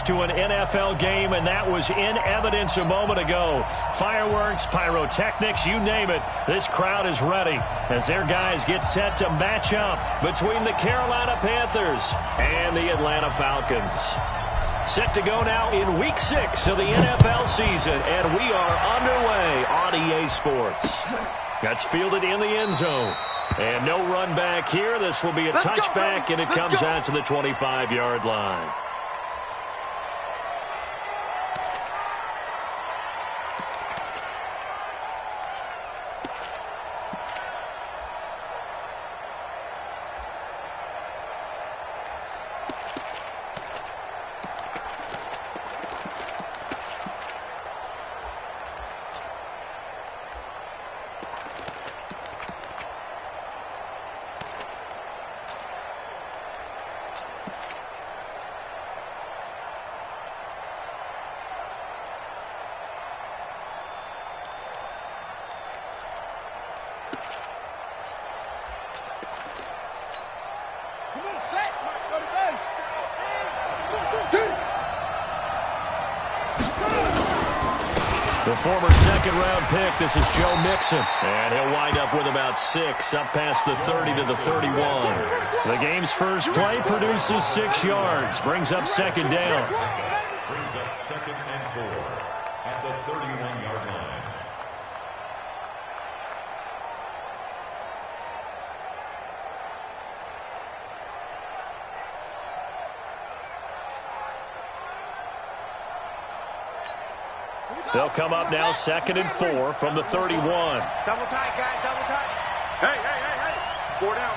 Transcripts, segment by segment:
to an NFL game, and that was in evidence a moment ago. Fireworks, pyrotechnics, you name it. This crowd is ready as their guys get set to match up between the Carolina Panthers and the Atlanta Falcons. Set to go now in Week 6 of the NFL season, and we are underway on EA Sports. That's fielded in the end zone. And no run back here. This will be a touchback, and it comes out to the 25-yard line. The former second-round pick, this is Joe Mixon. And he'll wind up with about 6, up past the 30 to the 31. The game's first play produces 6 yards, brings up second down. Brings up 2nd and 4 at the 31-yard line. They'll come up now 2nd and 4 from the 31. Double tight, guys, double tight. Hey. 4 down.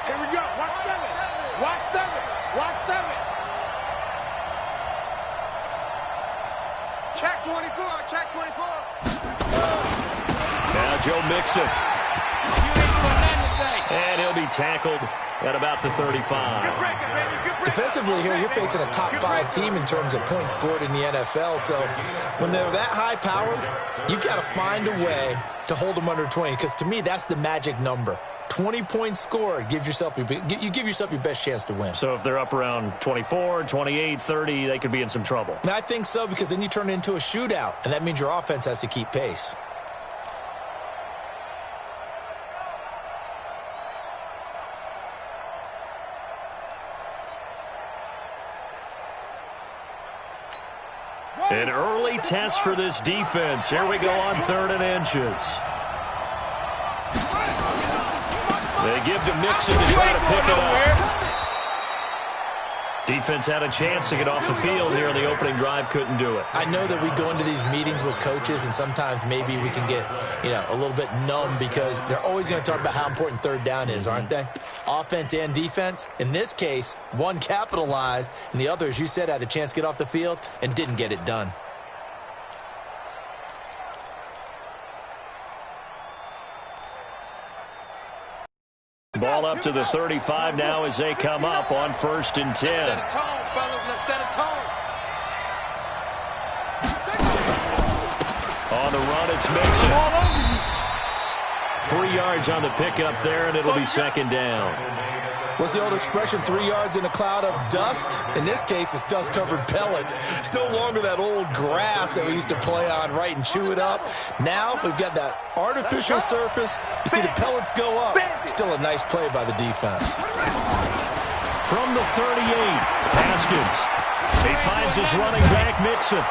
Here we go. Watch 7. Watch 7. Check 24. Now Joe Mixon. And he'll be tackled at about the 35. Defensively here, you're facing a top-5 team in terms of points scored in the NFL. So when they're that high-powered, you've got to find a way to hold them under 20. Because to me, that's the magic number. 20 points scored gives yourself you give yourself your best chance to win. So if they're up around 24, 28, 30, they could be in some trouble. And I think so, because then you turn it into a shootout, and that means your offense has to keep pace. An early test for this defense. Here we go on 3rd and inches. They give to Mixon to try to pick it up. Defense had a chance to get off the field here in the opening drive, couldn't do it. I know that we go into these meetings with coaches, and sometimes maybe we can get, a little bit numb because they're always going to talk about how important 3rd down is, aren't they? Offense and defense. In this case, one capitalized, and the other, as you said, had a chance to get off the field and didn't get it done. Ball up to the 35 now as they come up on 1st and 10. Set a tone, fellas. Let's set a tone. On the run, it's Mixon. 3 yards on the pickup there, and it'll be 2nd down. What's the old expression, 3 yards in a cloud of dust? In this case, it's dust-covered pellets. It's no longer that old grass that we used to play on, right, and chew it up. Now we've got that artificial surface. You see the pellets go up. Still a nice play by the defense. From the 38, Haskins. He finds his running back, Mixon.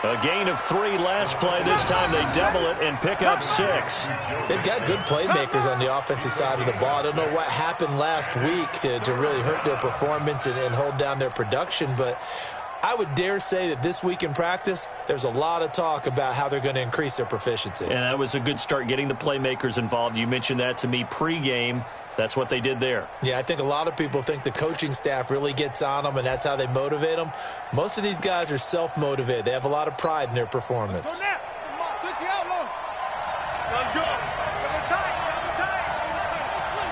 A gain of 3 last play. This time they double it and pick up 6. They've got good playmakers on the offensive side of the ball. I don't know what happened last week to really hurt their performance and hold down their production, but I would dare say that this week in practice, there's a lot of talk about how they're going to increase their proficiency. And that was a good start, getting the playmakers involved. You mentioned that to me pregame. That's what they did there. Yeah, I think a lot of people think the coaching staff really gets on them, and that's how they motivate them. Most of these guys are self-motivated. They have a lot of pride in their performance. Let's go.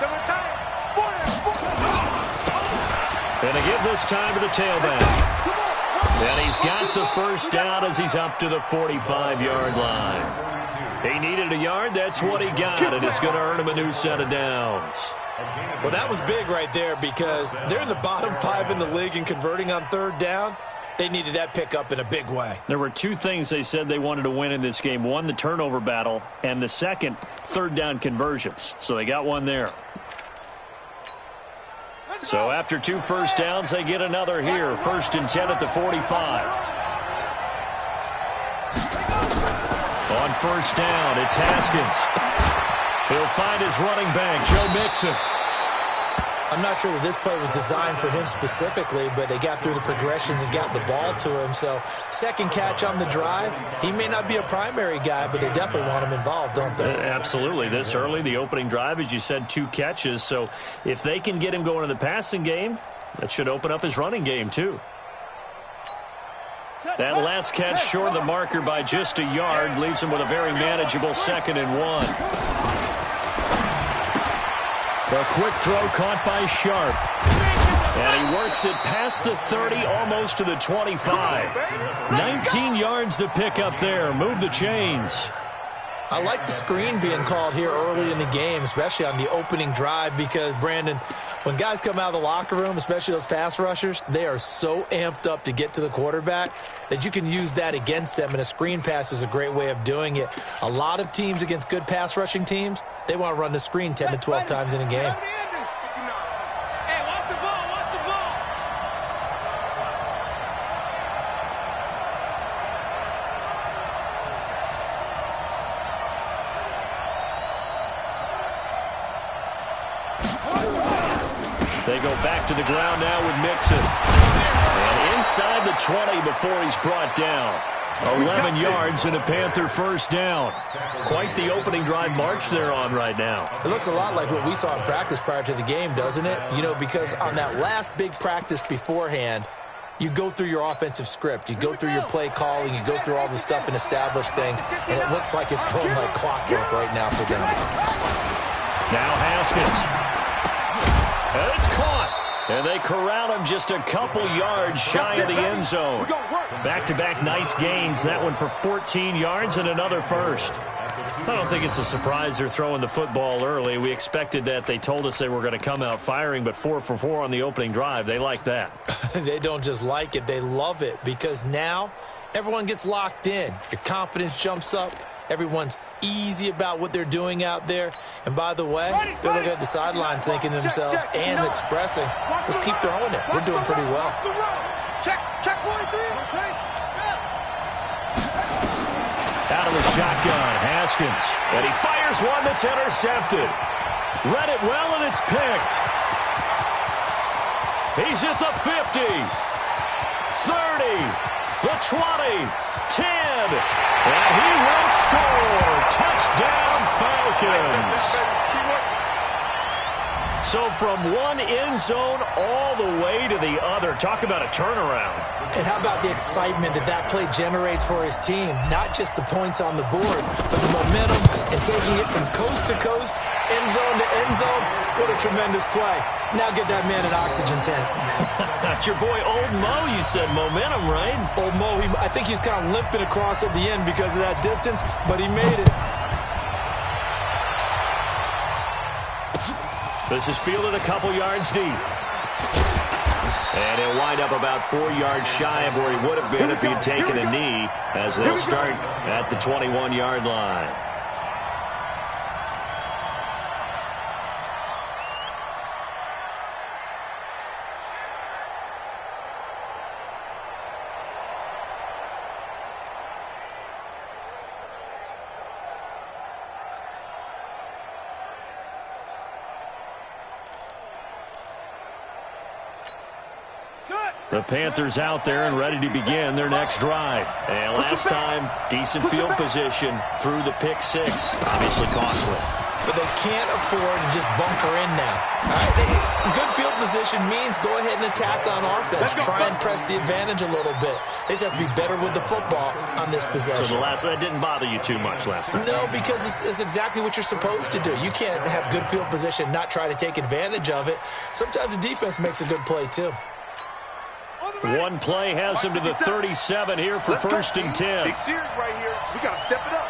Double tight. And they give this time to the tailback. And he's got the first down as he's up to the 45-yard line. He needed a yard. That's what he got, and it's going to earn him a new set of downs. Well, that was big right there because they're in the bottom 5 in the league in converting on third down. They needed that pickup in a big way. There were two things they said they wanted to win in this game. One, the turnover battle, and the second, third down conversions. So they got one there. So after 2 first downs, they get another here. 1st and 10 at the 45. On 1st down, it's Haskins. He'll find his running back, Joe Mixon. I'm not sure that this play was designed for him specifically, but they got through the progressions and got the ball to him. So second catch on the drive. He may not be a primary guy, but they definitely want him involved, don't they? Absolutely. This early, the opening drive, as you said, 2 catches. So if they can get him going in the passing game, that should open up his running game too. That last catch short of the marker by just a yard leaves him with a very manageable 2nd and 1. A quick throw caught by Sharp. And he works it past the 30, almost to the 25. 19 yards to pick up there. Move the chains. I like the screen being called here early in the game, especially on the opening drive, because, Brandon, when guys come out of the locker room, especially those pass rushers, they are so amped up to get to the quarterback that you can use that against them, and a screen pass is a great way of doing it. A lot of teams against good pass rushing teams, they want to run the screen 10 to 12 times in a game. They go back to the ground now with Mixon. And inside the 20 before he's brought down. 11 yards and a Panther 1st down. Quite the opening drive march they're on right now. It looks a lot like what we saw in practice prior to the game, doesn't it? You know, because on that last big practice beforehand, you go through your offensive script. You go through your play calling. You go through all the stuff and establish things. And it looks like it's going like clockwork right now for them. Now Haskins. And it's caught. And they corral him just a couple yards shy of the end zone. Back-to-back nice gains. That one for 14 yards and another 1st. I don't think it's a surprise they're throwing the football early. We expected that. They told us they were going to come out firing, but 4 for 4 on the opening drive. They like that. They don't just like it. They love it because now everyone gets locked in. Your confidence jumps up. Everyone's easy about what they're doing out there. And by the way, they're looking at the sidelines thinking to themselves and expressing, let's keep throwing it. We're doing pretty well. Check 43. Out of the shotgun, Haskins. And he fires one that's intercepted. Read it well, and it's picked. He's at the 50, 30, the 20, 10, and he will score. Touchdown, Falcons. So from one end zone all the way to the other. Talk about a turnaround. And how about the excitement that play generates for his team? Not just the points on the board, but the momentum and taking it from coast to coast, end zone to end zone. What a tremendous play. Now get that man an oxygen tent. That's your boy Old Mo, you said. Momentum, right? Old Mo, I think he's kind of limping across at the end because of that distance, but he made it. This is fielded a couple yards deep. And he'll wind up about 4 yards shy of where he would have been if he'd taken a knee, as they'll start at the 21-yard line. The Panthers out there and ready to begin their next drive. And last time, decent field position through the pick six. Obviously costly. But they can't afford to just bunker in now. All right, good field position means go ahead and attack on offense. Try and press the advantage a little bit. They just have to be better with the football on this possession. So that didn't bother you too much last time? No, because it's exactly what you're supposed to do. You can't have good field position, not try to take advantage of it. Sometimes the defense makes a good play, too. One play has him to the 37 here for 1st and 10. Big series right here. We got to step it up.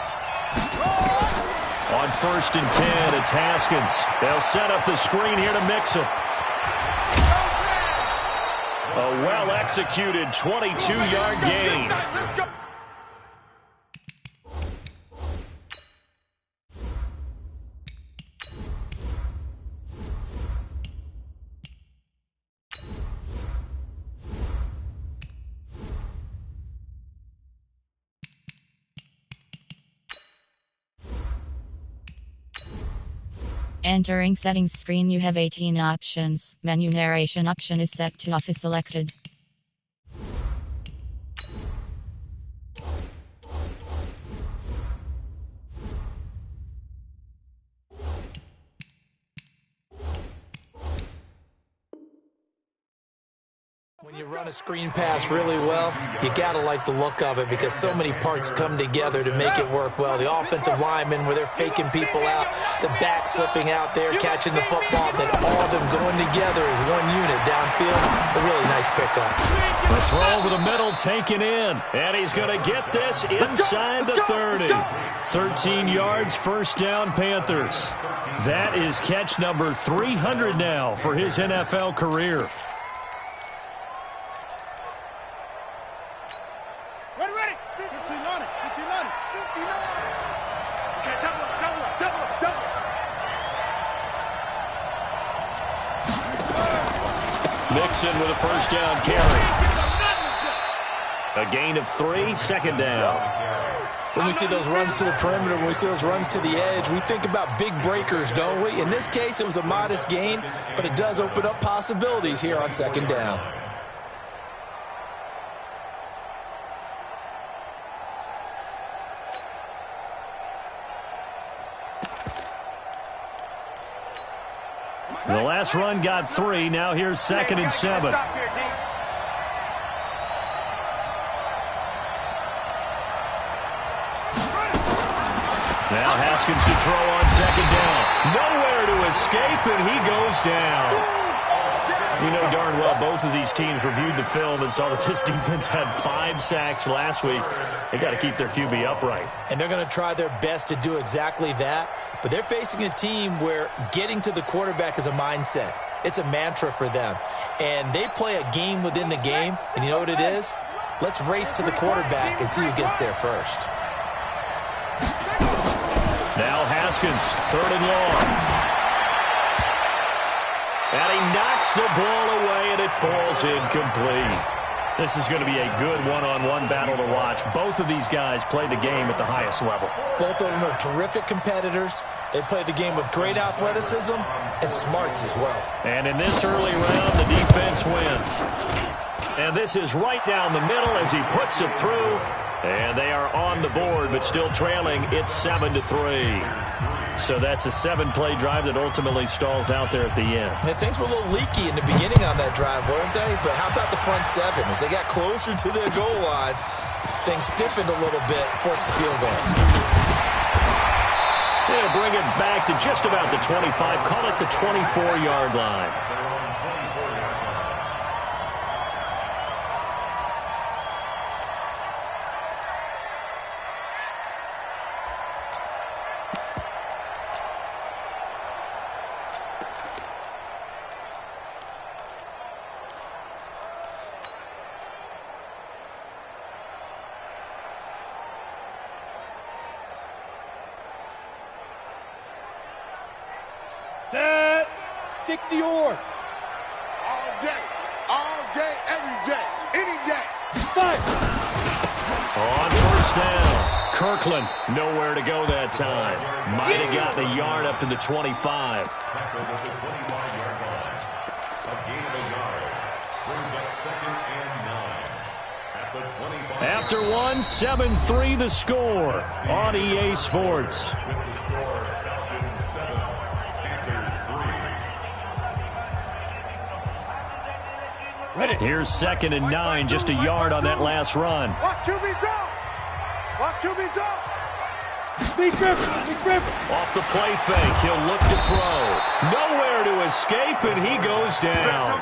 On 1st and 10, it's Haskins. They'll set up the screen here to mix it. A well-executed 22-yard gain. Entering settings screen, you have 18 options. Menu narration option is set to off is selected. When you run a screen pass really well, you got to like the look of it because so many parts come together to make it work well. The offensive linemen, where they're faking people out, the back slipping out there, catching the football, then all of them going together as one unit downfield. A really nice pickup. The throw over the middle taken in, and he's going to get this inside the 30. 13 yards, first down, Panthers. That is catch number 300 now for his NFL career. Mixon with a first down carry. A gain of 3, second down. When we see those runs to the perimeter, when we see those runs to the edge, we think about big breakers, don't we? In this case, it was a modest gain, but it does open up possibilities here on second down. The last run got 3. Now here's 2nd and 7. Now Haskins to throw on 2nd down. Nowhere to escape, and he goes down. You know darn well both of these teams reviewed the film and saw that this defense had 5 sacks last week. They got to keep their QB upright. And they're going to try their best to do exactly that. But they're facing a team where getting to the quarterback is a mindset. It's a mantra for them. And they play a game within the game. And you know what it is? Let's race to the quarterback and see who gets there first. Now Haskins, 3rd and long. And he knocks the ball away, and it falls incomplete. This is going to be a good one-on-one battle to watch. Both of these guys play the game at the highest level. Both of them are terrific competitors. They play the game with great athleticism and smarts as well. And in this early round, the defense wins. And this is right down the middle as he puts it through. And they are on the board, but still trailing. It's 7-3. So that's a 7-play drive that ultimately stalls out there at the end. And things were a little leaky in the beginning on that drive, weren't they? But how about the front 7? As they got closer to their goal line, things stiffened a little bit, forced the field goal. They'll bring it back to just about the 25. Call it the 24-yard line. Set 60 yards. All day, every day, any day. Fight. On first down, Kirkland nowhere to go that time. Might have got the yard up to the 25. Tackled at the 25-yard line. A gain of a yard. Brings up 2nd and 9. At the 25. After one, 7-3 the score on EA Sports. With the score, Falcons 7, Panthers 3. Ready. Here's 2nd and 9, just a yard on that last run. Watch QB drop. Watch QB drop. Off the play fake, he'll look to throw. Nowhere to escape, and he goes down.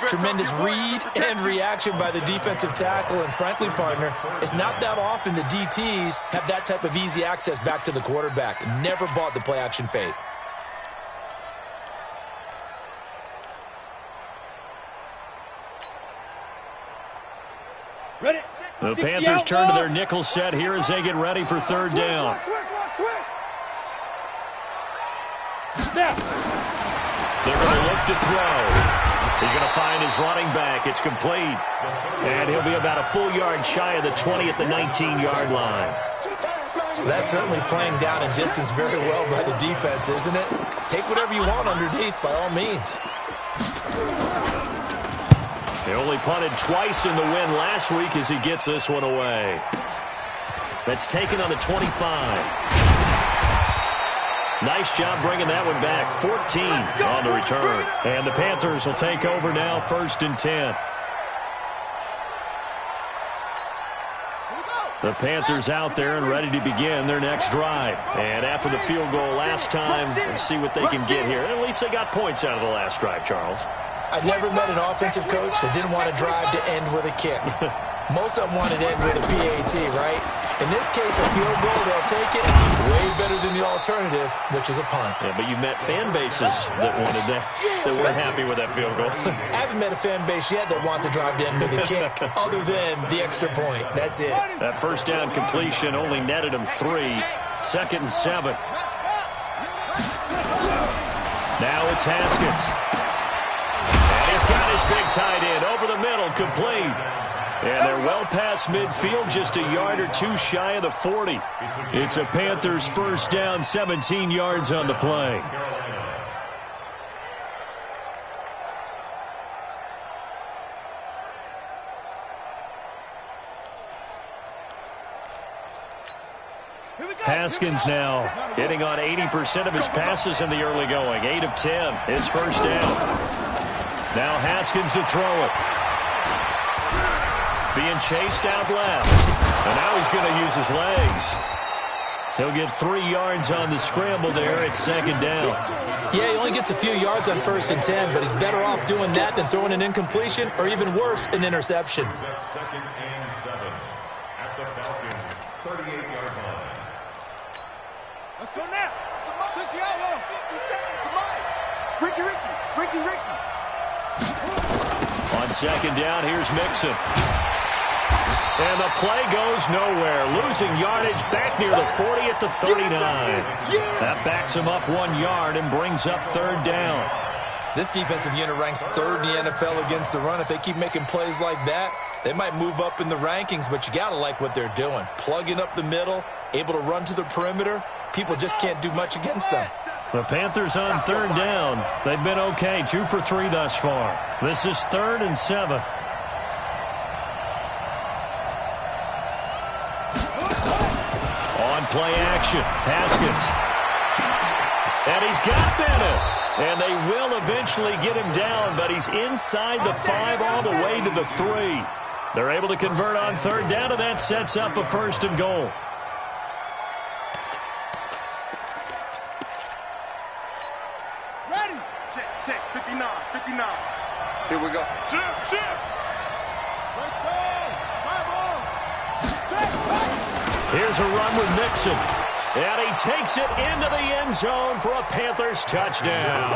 Tremendous read and reaction by the defensive tackle, and frankly, partner, it's not that often the DTs have that type of easy access back to the quarterback. Never bought the play-action fake. The Panthers turn to their nickel set here as they get ready for third down. They're going to look to throw. He's going to find his running back. It's complete. And he'll be about a full yard shy of the 20 at the 19-yard line. That's certainly playing down in distance very well by the defense, isn't it? Take whatever you want underneath, by all means. They only punted twice in the win last week as he gets this one away. That's taken on the 25. Nice job bringing that one back. 14 on the return. And the Panthers will take over now, 1st and 10. The Panthers out there and ready to begin their next drive. And after the field goal last time, we'll see what they can get here. At least they got points out of the last drive, Charles. I've never met an offensive coach that didn't want to drive to end with a kick. Most of them wanted to end with a PAT, right? In this case, a field goal, they'll take it. Way better than the alternative, which is a punt. Yeah, but you've met fan bases that wanted that weren't happy with that field goal. I haven't met a fan base yet that wants to drive to end with a kick, other than the extra point. That's it. That first down completion only netted him 3. 2nd and 7. Now it's Haskins. And he's got his big tight end over the middle, complete. And they're well past midfield, just a yard or two shy of the 40. It's a Panthers first down, 17 yards on the play. Haskins now hitting on 80% of his passes in the early going. 8 of 10. It's first down. Now Haskins to throw it. Being chased out left. And now he's going to use his legs. He'll get 3 yards on the scramble there. It's 2nd down. Yeah, he only gets a few yards on 1st and 10, but he's better off doing that than throwing an incompletion or even worse, an interception. 2nd and 7 at the Falcons 38-yard line. Let's go now. Touch the outlaw. 50 seconds. Come on. Ricky. On 2nd down, here's Mixon. And the play goes nowhere. Losing yardage back near the 40 at the 39. That backs him up 1 yard and brings up 3rd down. This defensive unit ranks 3rd in the NFL against the run. If they keep making plays like that, they might move up in the rankings, but you got to like what they're doing. Plugging up the middle, able to run to the perimeter. People just can't do much against them. The Panthers on 3rd down. They've been okay, 2 for 3 thus far. This is 3rd and 7. On play action, Haskins. And he's got Bennett. And they will eventually get him down, but he's inside the 5 all the way to the 3. They're able to convert on 3rd down, and that sets up a 1st and goal. Check, 59. Here we go. Shift. First down. My ball. Check. Here's a run with Mixon. And he takes it into the end zone for a Panthers touchdown.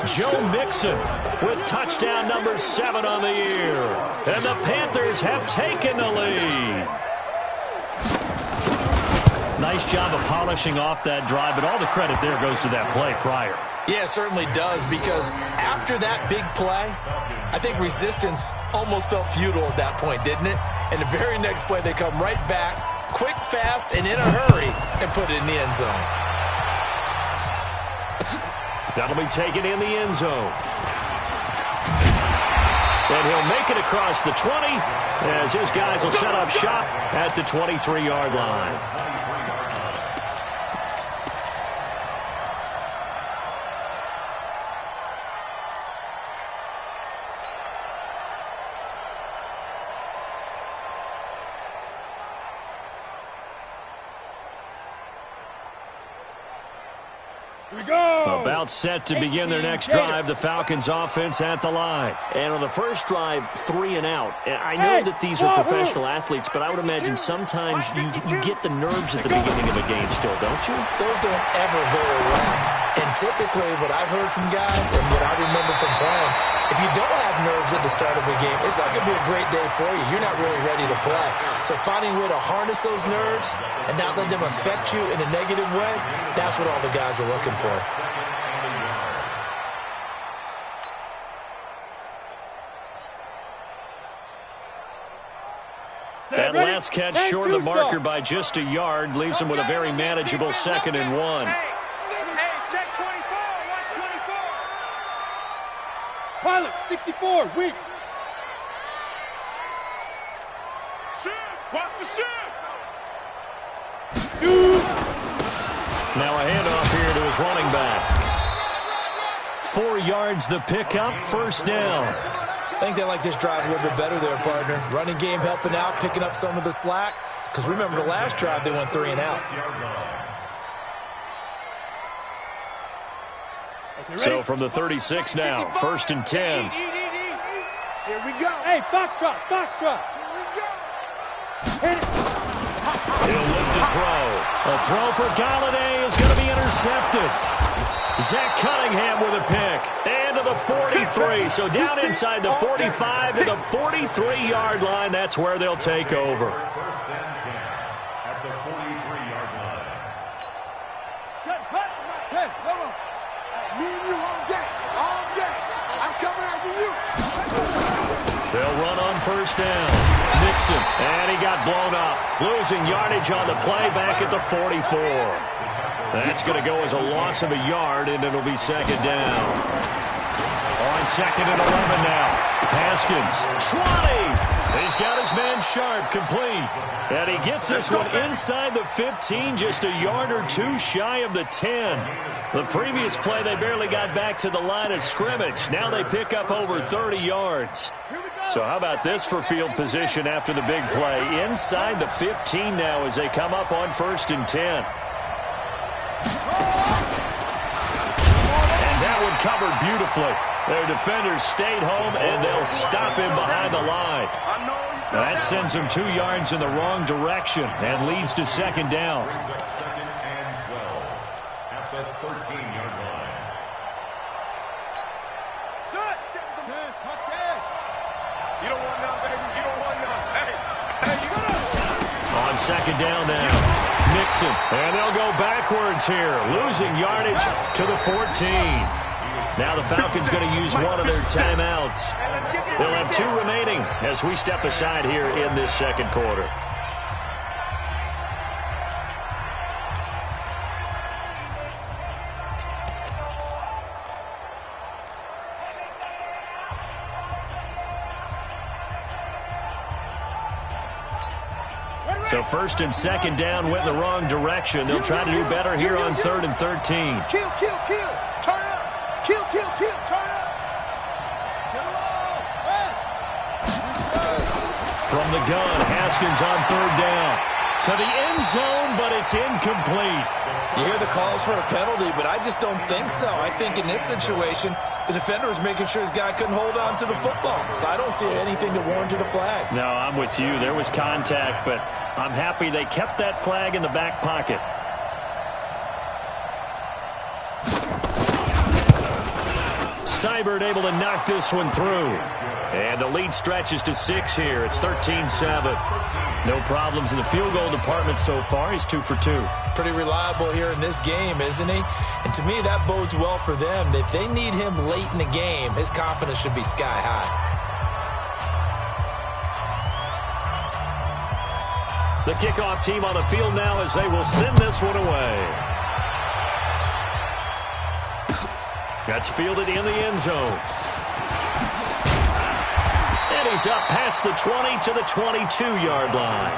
Joe Mixon with touchdown number 7 on the year. And the Panthers have taken the lead. Nice job of polishing off that drive, but all the credit there goes to that play prior. Yeah, it certainly does, because after that big play, I think resistance almost felt futile at that point, didn't it? And the very next play, they come right back, quick, fast, and in a hurry, and put it in the end zone. That'll be taken in the end zone. And he'll make it across the 20 as his guys will set up shop at the 23-yard line. About set to begin their next drive, the Falcons offense at the line. And on the first drive, 3 and out. And I know that these are professional athletes, but I would imagine sometimes you get the nerves at the beginning of a game still, don't you? Those don't ever go away. And typically what I've heard from guys and what I remember from playing, if you don't have nerves at the start of a game, it's not going to be a great day for you. You're not really ready to play. So finding a way to harness those nerves and not let them affect you in a negative way, that's what all the guys are looking for. That last catch short of the marker by just a yard leaves them with a very manageable 2nd and 1. Hey, check 24. Watch 24. Pilot, 64, weak. Shoot. Watch the shoot. Shoot. Now a handoff here to his running back. 4 yards the pickup, 1st down. I think they like this drive a little bit better there, partner. Running game helping out, picking up some of the slack. Because remember the last drive, they went 3 and out. So from the 36 now, 1st and 10. Here we go. Hey, foxtrot, foxtrot. Hit it. He'll lift a throw. A throw for Galladay is going to be intercepted. Zach Cunningham with a pick. And to the 43. So down inside the 45 to the 43-yard line. That's where they'll take over. 1st and 10 at the 43-yard line. Set, hut. Hey, hold on. Me and you all day. All day. I'm coming after you. They'll run on 1st down. Nixon, and he got blown up. Losing yardage on the play back at the 44. That's going to go as a loss of a yard, and it'll be 2nd down. On 2nd and 11 now. Haskins, 20. He's got his man Sharp complete. And he gets this one inside the 15, just a yard or 2 shy of the 10. The previous play, they barely got back to the line of scrimmage. Now they pick up over 30 yards. So how about this for field position after the big play? Inside the 15 now as they come up on 1st and 10. And that one covered beautifully. Their defenders stayed home, and they'll stop him behind the line. That sends him 2 yards in the wrong direction and leads to 2nd down. Brings up 2nd and 12 at the 13-yard line. Set. You don't want none, baby. You don't want none. Hey, you got it. On 2nd down now, Nixon. And they'll go backwards here, losing yardage to the 14. Now the Falcons going to use one of their timeouts. They'll have 2 remaining as we step aside here in this 2nd quarter. So 1st and 2nd down went in the wrong direction. They'll try to do better here on 3rd and 13. Kill, kill, kill. Turn up. Kill, kill, kill. Turn up. From the gun, Haskins on 3rd down. To the end zone, but it's incomplete. You hear the calls for a penalty, but I just don't think so. I think in this situation, the defender was making sure his guy couldn't hold on to the football. So I don't see anything to warrant a flag. No, I'm with you. There was contact, but I'm happy they kept that flag in the back pocket. Seibert able to knock this one through. And the lead stretches to 6 here. It's 13-7. No problems in the field goal department so far. He's 2 for 2. Pretty reliable here in this game, isn't he? And to me, that bodes well for them. If they need him late in the game, his confidence should be sky high. The kickoff team on the field now as they will send this one away. That's fielded in the end zone. And he's up past the 20 to the 22-yard line.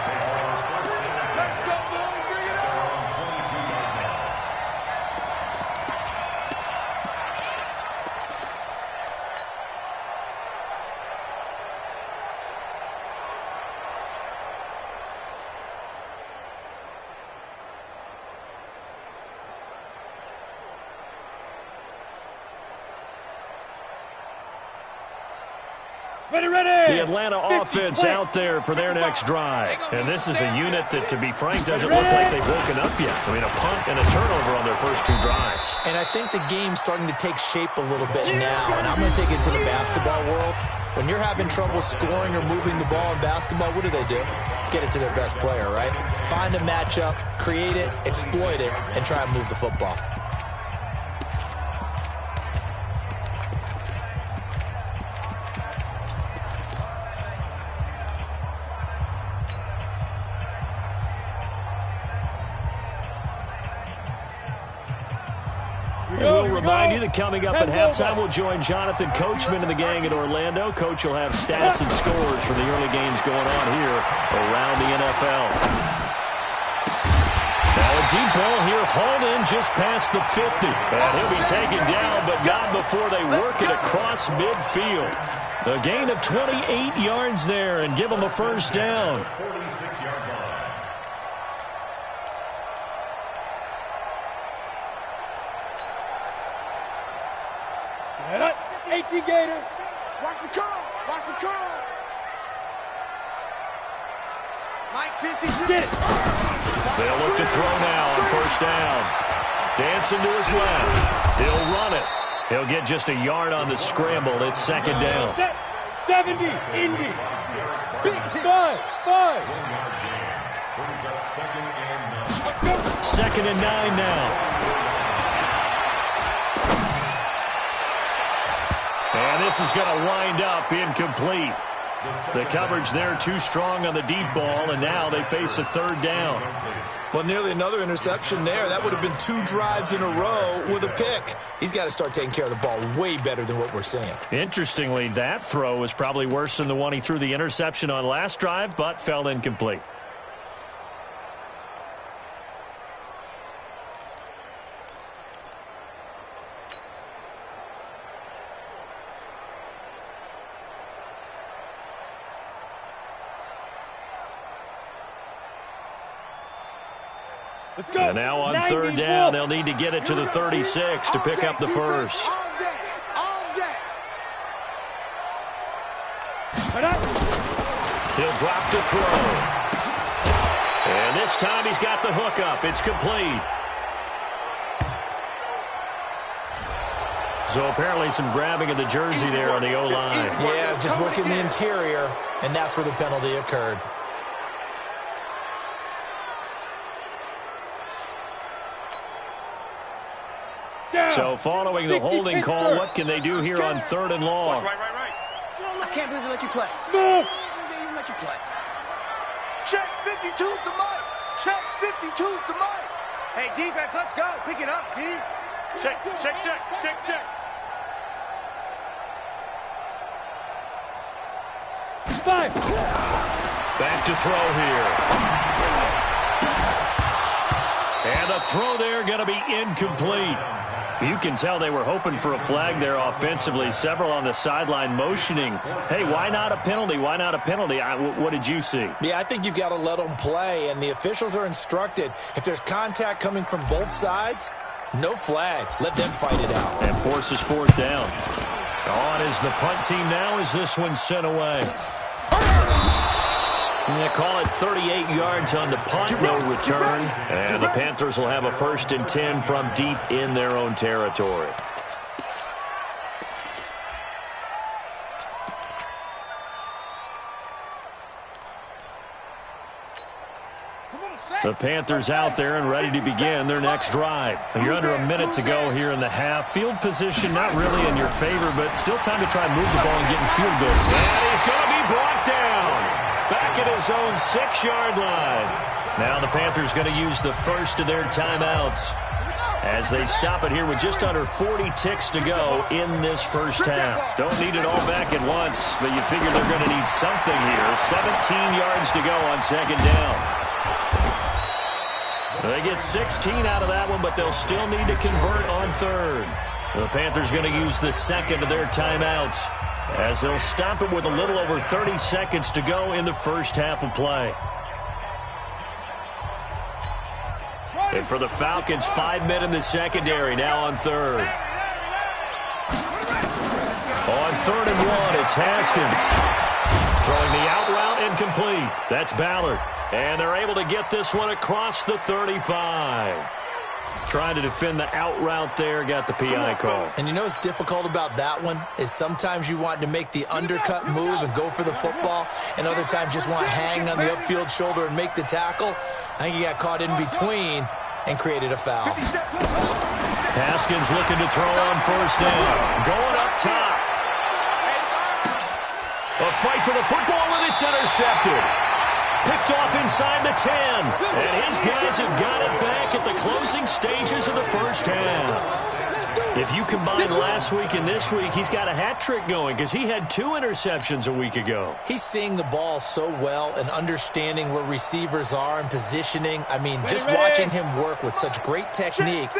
The Atlanta offense out there for their next drive. And this is a unit that, to be frank, doesn't look like they've woken up yet. I mean, a punt and a turnover on their first 2 drives. And I think the game's starting to take shape a little bit now, and I'm going to take it to the basketball world. When you're having trouble scoring or moving the ball in basketball, what do? Get it to their best player, right? Find a matchup, create it, exploit it, and try and move the football. We'll remind you that coming up at halftime, we'll join Jonathan Coachman and the gang in Orlando. Coach will have stats and scores from the early games going on here around the NFL. Now a deep ball here, hauled in just past the 50. And he'll be taken down, but not before they work it across midfield. A gain of 28 yards there and give them a first down. 46-yard line. 18 Gator. Watch the curl. Watch the curl. Mike 52. They'll look to throw now on first down. Dancing to his left. He'll run it. He'll get just a yard on the scramble. It's second down. 70, Indy. Big 5. Second and 9 now. And this is going to wind up incomplete. The coverage there too strong on the deep ball, and now they face a third down. Well, nearly another interception there. That would have been 2 drives in a row with a pick. He's got to start taking care of the ball way better than what we're seeing. Interestingly, that throw was probably worse than the one he threw the interception on last drive, but fell incomplete. Let's go. And now on third down, they'll need to get it to the 36 to pick up the first. He'll drop to throw. And this time he's got the hook up. It's complete. So apparently some grabbing of the jersey there on the O-line. Yeah, just working the interior, and that's where the penalty occurred. So following the holding call, what can they do here on third and long? Right. I can't believe they let you play. No. I can't believe they even let you play. Check 52's the mic. Check 52's the mic. Hey, defense, let's go. Pick it up, D. Check. Five. Back to throw here. And the throw there going to be incomplete. You can tell they were hoping for a flag there offensively. Several on the sideline motioning. Hey, why not a penalty? Why not a penalty? What did you see? Yeah, I think you've got to let them play, and the officials are instructed. If there's contact coming from both sides, no flag. Let them fight it out. And forces fourth down. On is the punt team now as this one's sent away. They call it 38 yards on the punt, no return. And the Panthers will have a 1st and 10 from deep in their own territory. The Panthers out there and ready to begin their next drive. You're under a minute to go here in the half. Field position not really in your favor, but still time to try and move the ball and get in field goal. And he's going to be brought down. Back at his own 6-yard line. Now the Panthers going to use the first of their timeouts as they stop it here with just under 40 ticks to go in this first half. Don't need it all back at once, but you figure they're going to need something here. 17 yards to go on second down. They get 16 out of that one, but they'll still need to convert on third. The Panthers going to use the second of their timeouts as they'll stop it with a little over 30 seconds to go in the first half of play. And for the Falcons, 5 men in the secondary now on third. On 3rd and 1. It's Haskins. Throwing the out route incomplete. That's Ballard. And they're able to get this one across the 35. Trying to defend the out route there, got the PI call. And you know what's difficult about that one is sometimes you want to make the undercut move and go for the football, and other times just want to hang on the upfield shoulder and make the tackle. I think he got caught in between and created a foul. Haskins looking to throw on 1st down. Going up top. A fight for the football, and it's intercepted. Picked off inside the 10. And his guys have got it back at the closing stages of the 1st half. If you combine last week and this week, he's got a hat trick going because he had 2 interceptions a week ago. He's seeing the ball so well and understanding where receivers are and positioning. I mean, just watching him work with such great technique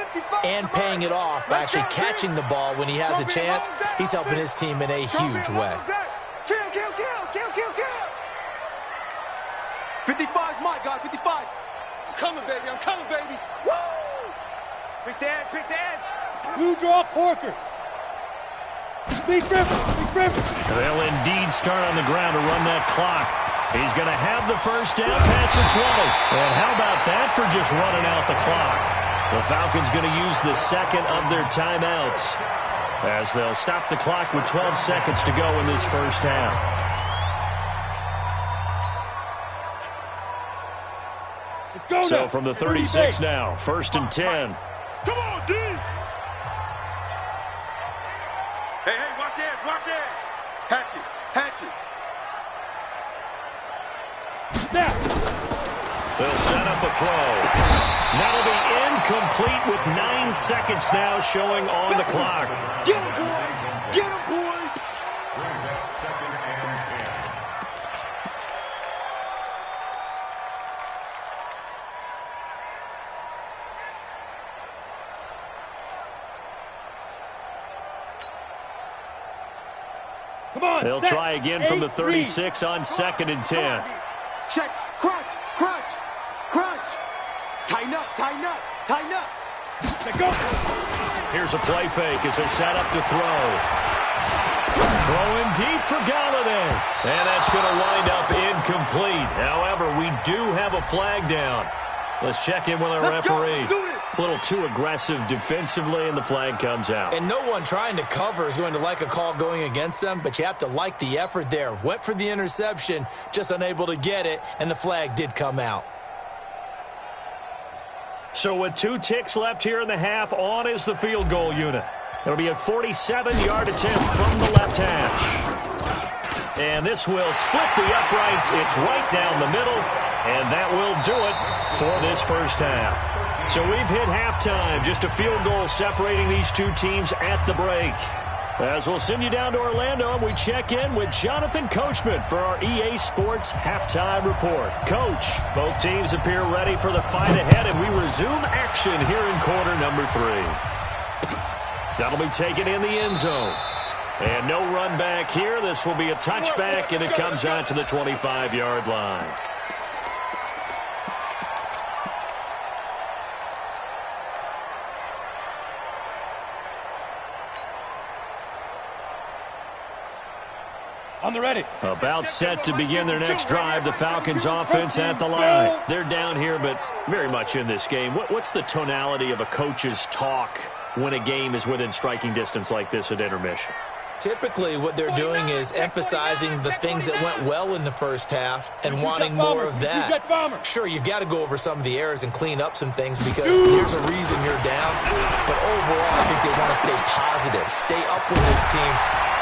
and paying it off by actually catching the ball when he has a chance, he's helping his team in a huge way. Kill. 55's my guy, 55. I'm coming, baby. Woo! Pick the edge. Blue draw Corkers. Big River. They'll indeed start on the ground to run that clock. He's going to have the 1st down past the 20. And how about that for just running out the clock? The Falcons going to use the 2nd of their timeouts as they'll stop the clock with 12 seconds to go in this 1st half. So from the 36 now, 1st and 10. Come on, D. Hey, watch it. Hatchet. Snap. They'll set up a throw. That'll be incomplete with 9 seconds now showing on the clock. Get him, boy. Brings up 2nd and 10. They'll try again from the 36 on 2nd and 10. Check. Crunch. Tighten up. Let go. Here's a play fake as they set up to throw. Throwing deep for Galladay. And that's going to wind up incomplete. However, we do have a flag down. Let's check in with our referee. A little too aggressive defensively, and the flag comes out. And no one trying to cover is going to like a call going against them, but you have to like the effort there. Went for the interception, just unable to get it, and the flag did come out. So with 2 ticks left here in the half, on is the field goal unit. It'll be a 47-yard attempt from the left hash. And this will split the uprights. It's right down the middle, and that will do it for this 1st half. So we've hit halftime, just a field goal separating these 2 teams at the break. As we'll send you down to Orlando, and we check in with Jonathan Coachman for our EA Sports Halftime Report. Coach, both teams appear ready for the fight ahead, and we resume action here in quarter number 3. That'll be taken in the end zone. And no run back here. This will be a touchback, and it comes out to the 25-yard line. On the ready. About set to begin their next drive. The Falcons offense at the line. They're down here, but very much in this game. What's the tonality of a coach's talk when a game is within striking distance like this at intermission? Typically, what they're doing is emphasizing the things that went well in the 1st half and wanting more of that. Sure, you've got to go over some of the errors and clean up some things because there's a reason you're down. But overall, I think they want to stay positive, stay up with this team.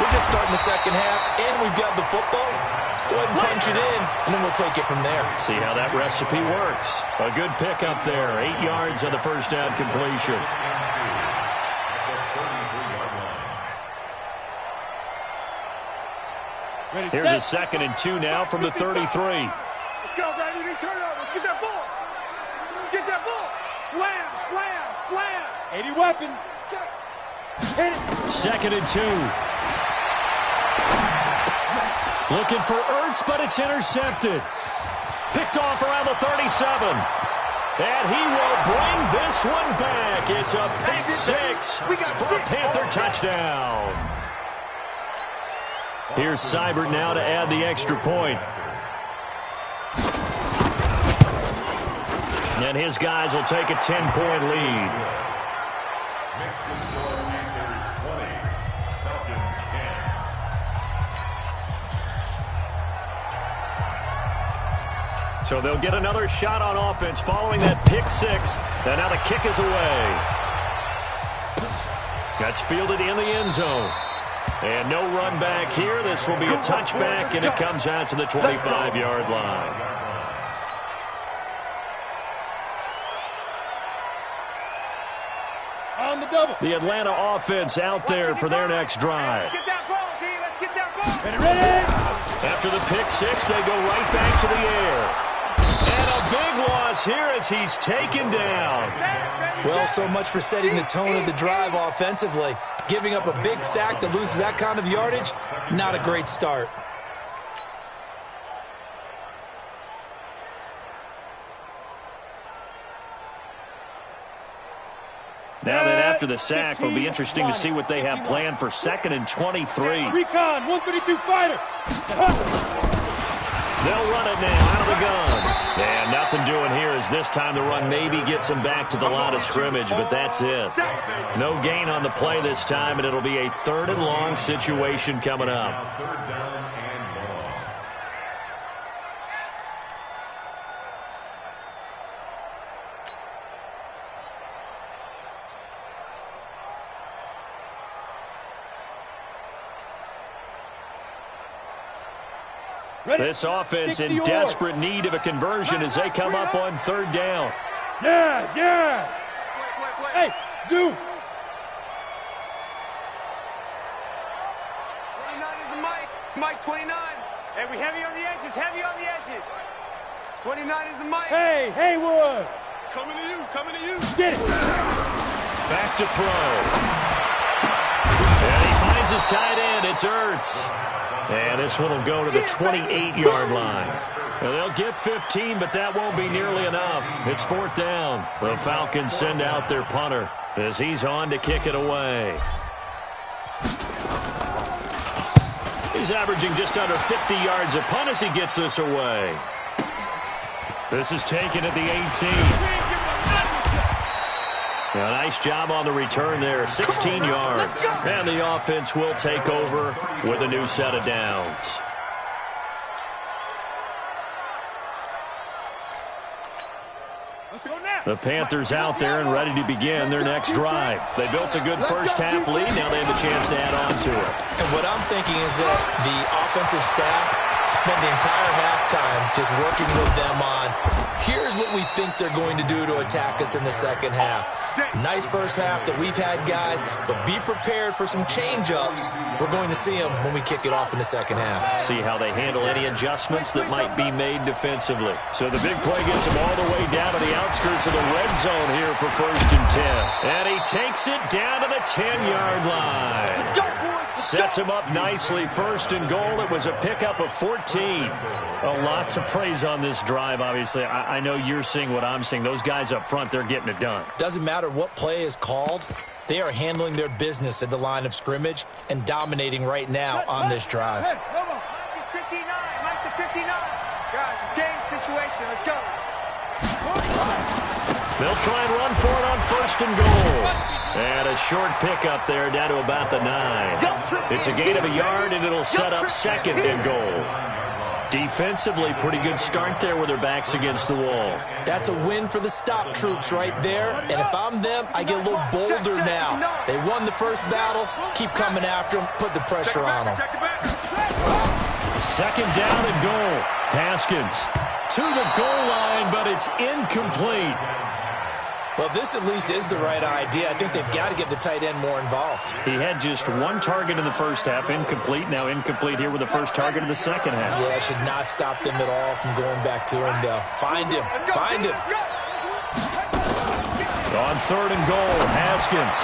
We're just starting the 2nd half, and we've got the football. Let's go ahead and punch it in, and then we'll take it from there. See how that recipe works. A good pickup there. 8 yards on the 1st down completion. Here's a 2nd and 2 now from the 33. Let's go, baby. Turnover. Get that ball. Get that ball. Slam. 80 weapon. Hit it. 2nd and 2. Looking for Ertz, but it's intercepted. Picked off around the 37. And he will bring this one back. It's a pick 6 for a Panther touchdown. Here's Seibert now to add the extra point. And his guys will take a 10-point lead. Next is for Panthers 20, Falcons 10. So they'll get another shot on offense following that pick six. And now the kick is away. That's fielded in the end zone. And no run back here. This will be a touchback, and it comes out to the 25-yard line. On the double. The Atlanta offense out there for their next drive. Let's get that ball, D. Let's get that ball. Ready? After the pick six, they go right back to the air. And a big loss here as he's taken down. Well, so much for setting the tone of the drive offensively. Giving up a big sack that loses that kind of yardage, not a great start. Now then, after the sack, it'll be interesting to see what they have planned for 2nd and 23. Recon, 132 fighter. They'll run it now out of the gun. And nothing doing here as this time the run maybe gets them back to the line of scrimmage, but that's it. No gain on the play this time, and it'll be a 3rd and long situation coming up. Third down and long. Ready? This offense 60 in yards. desperate need of a conversion as they come up on 3rd down. Yes, yes. Hey, Zoo. 29 is the Mike. Mike 29. Hey, we heavy on the edges. Heavy on the edges. 29 is the Mike. Hey, Haywood. Coming to you. Coming to you. Get it. Back to throw. And he finds his tight end. It's Ertz. And this one will go to the 28-yard line. Well, they'll get 15, but that won't be nearly enough. It's 4th down. The Falcons send out their punter as he's on to kick it away. He's averaging just under 50 yards a punt as he gets this away. This is taken at the 18. A nice job on the return there, 16 yards. And the offense will take over with a new set of downs. The Panthers out there and ready to begin their next drive. They built a good first half lead. Now they have a chance to add on to it. And what I'm thinking is that the offensive staff spent the entire halftime just working with them on, here's what we think they're going to do to attack us in the second half. Nice first half that we've had, guys, but be prepared for some change-ups. We're going to see them when we kick it off in the second half. See how they handle any adjustments that might be made defensively. So the big play gets him all the way down to the outskirts of the red zone here for 1st and 10. And he takes it down to the 10-yard line. Let's go, boys. Sets him up nicely. 1st and goal. It was a pickup of 14. A lot to praise on this drive, obviously. I know you're seeing what I'm seeing. Those guys up front, they're getting it done. Doesn't matter what play is called. They are handling their business at the line of scrimmage and dominating right now on this drive. Hey, come on. Mike is 59. Mike to 59. Guys, it's game situation. Let's go. They'll try and run for it on 1st and goal. And a short pickup there down to about the 9. It's a gain of a yard, and it'll set up 2nd and goal. Defensively, pretty good start there with their backs against the wall. That's a win for the stop troops right there. And if I'm them, I get a little bolder now. They won the first battle. Keep coming after them. Put the pressure on them. 2nd down and goal. Haskins to the goal line, but it's incomplete. Well, this at least is the right idea. I think they've got to get the tight end more involved. He had just 1 target in the first half, incomplete. Now incomplete here with the first target of the second half. Yeah, should not stop them at all from going back to him, though. Find him. Find him. On 3rd and goal, Haskins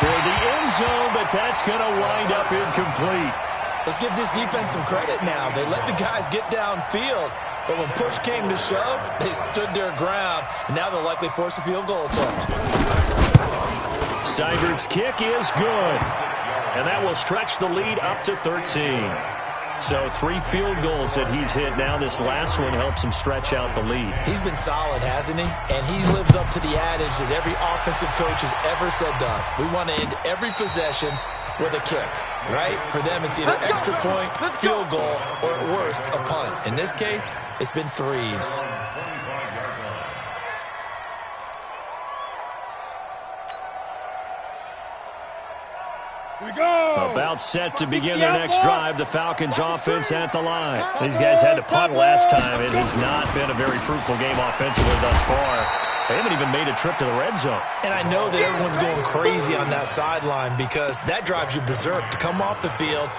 toward the end zone, but that's going to wind up incomplete. Let's give this defense some credit now. They let the guys get downfield. But when push came to shove, they stood their ground. And now they'll likely force a field goal attempt. Seibert's kick is good. And that will stretch the lead up to 13. So 3 field goals that he's hit now. This last one helps him stretch out the lead. He's been solid, hasn't he? And he lives up to the adage that every offensive coach has ever said to us. We want to end every possession with a kick, right? For them, it's either extra point, field goal, or at worst, a punt. In this case, it's been threes. About set to begin their next drive. The Falcons offense at the line. These guys had to punt last time. It has not been a very fruitful game offensively thus far. They haven't even made a trip to the red zone. And I know that everyone's going crazy on that sideline because that drives you berserk to come off the field,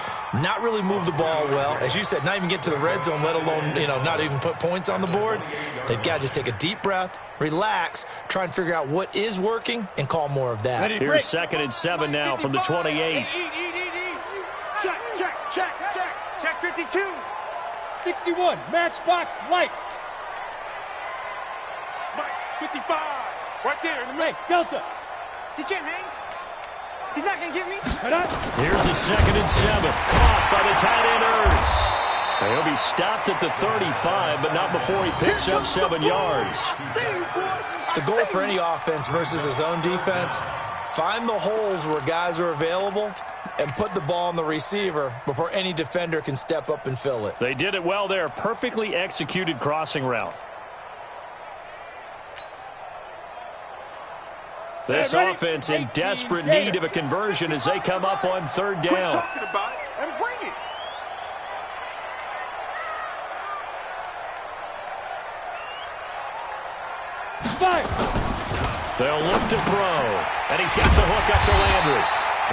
not really move the ball well. As you said, not even get to the red zone, let alone, not even put points on the board. They've got to just take a deep breath, relax, try and figure out what is working, and call more of that. Here's 2nd and 7 now from the 28. Check 52. 61, matchbox lights. 55, right there in the right, Delta. He can't hang. He's not going to get me. Here's a 2nd and 7. Caught by the tight end Ertz. He'll be stopped at the 35, but not before he picks up 7 yards. The goal for any offense versus his own defense, find the holes where guys are available and put the ball on the receiver before any defender can step up and fill it. They did it well there. Perfectly executed crossing route. This offense in desperate need of a conversion as they come up on 3rd down. Quit talking about it and bring it. They'll look to throw. And he's got the hook up to Landry.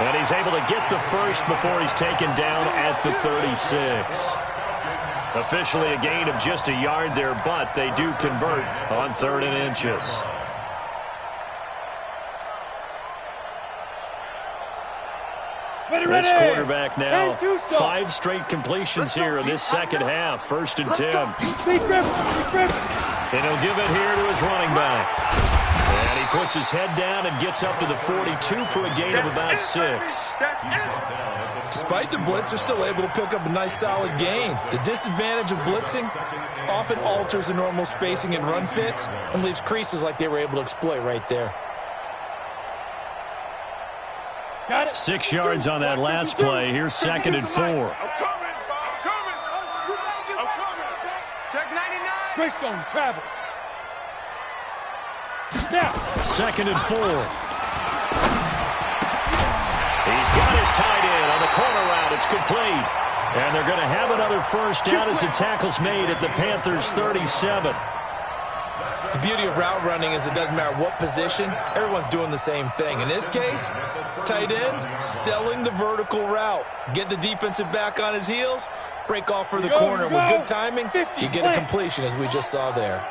And he's able to get the first before he's taken down at the 36. Officially a gain of just a yard there, but they do convert on 3rd and inches. This quarterback now, 5 straight completions here in this second half. 1st and 10. And he'll give it here to his running back. And he puts his head down and gets up to the 42 for a gain of about 6. Despite the blitz, they're still able to pick up a nice solid gain. The disadvantage of blitzing often alters the normal spacing and run fits and leaves creases like they were able to exploit right there. 6 yards on that last play. Here's 2nd and 4. I'm coming. Check 99. Greystone travel. 2nd and 4. He's got his tight end on the corner route. It's complete. And they're going to have another first down as the tackle's made at the Panthers' 37. The beauty of route running is it doesn't matter what position, everyone's doing the same thing. In this case, tight end, selling the vertical route. Get the defensive back on his heels, break off for the corner. With good timing, you get a completion, as we just saw there.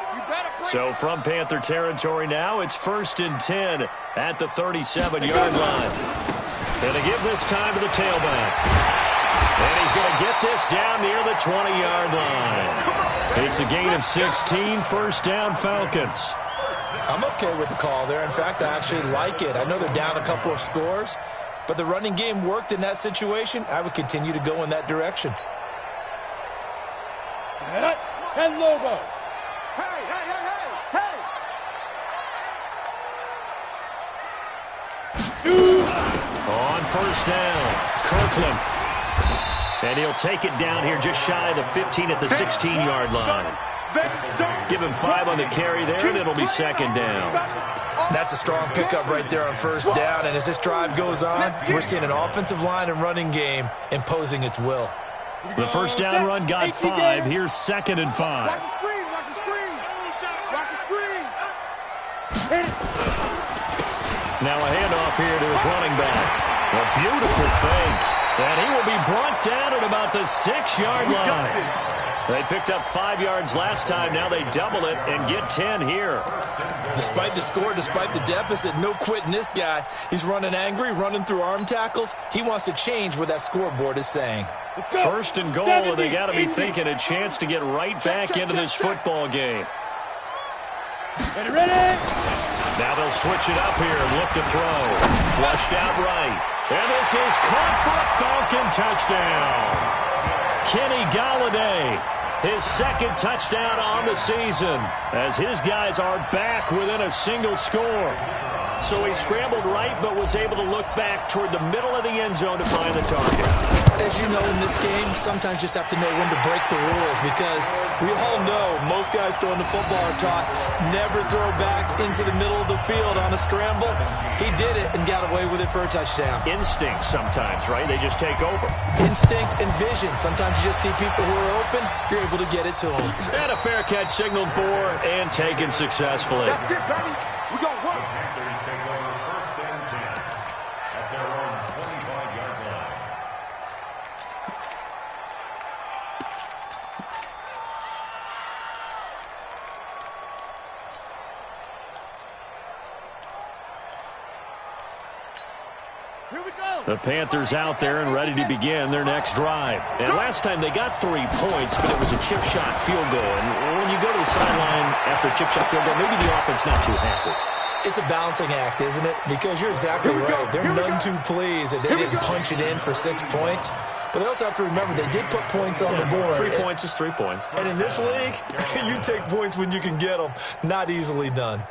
So from Panther territory now, it's 1st and 10 at the 37-yard line. And they give this time to the tailback. And he's going to get this down near the 20-yard line. It's a gain of 16, 1st down Falcons. I'm okay with the call there. In fact, I actually like it. I know they're down a couple of scores, but the running game worked in that situation. I would continue to go in that direction. 10 Lobo. Hey. On 1st down, Kirkland. And he'll take it down here just shy of the 15 at the 16-yard line. Give him 5 on the carry there, and it'll be 2nd down. That's a strong pickup right there on 1st down. And as this drive goes on, we're seeing an offensive line and running game imposing its will. The 1st down run got 5. Here's 2nd and 5. Watch the screen. Watch the screen. Watch the screen. Now a handoff here to his running back. A beautiful fake. And he will be brought down at about the 6-yard line. They picked up 5 yards last time. Now they double it and get 10 here. Despite the score, despite the deficit, no quitting this guy. He's running angry, running through arm tackles. He wants to change what that scoreboard is saying. 1st and goal, and they got to be thinking a chance to get right back into this football game. Ready? Now they'll switch it up here and look to throw. Flushed out right. And this is caught for a Falcon touchdown. Kenny Golladay, his second touchdown on the season, as his guys are back within a single score. So he scrambled right, but was able to look back toward the middle of the end zone to find the target. As you know, in this game, sometimes you just have to know when to break the rules, because we all know most guys throwing the football are taught never throw back into the middle of the field on a scramble. He did it and got away with it for a touchdown. Instinct sometimes, right? They just take over. Instinct and vision. Sometimes you just see people who are open, you're able to get it to them. And a fair catch signaled for and taken successfully. That's it, baby. We're going to work. The Panthers take over 1st and 10 at their own 25-yard line. Here we go. The Panthers out there and ready to begin their next drive. And last time they got 3 points, but it was a chip shot field goal. And when you go to the sideline after a chip shot field goal, maybe the offense not too happy. It's a balancing act, isn't it? Because you're exactly right. They're none too pleased that they didn't punch it in for 6 points. But they also have to remember they did put points on the board. 3 points is 3 points. And in this league, you take points when you can get them. Not easily done.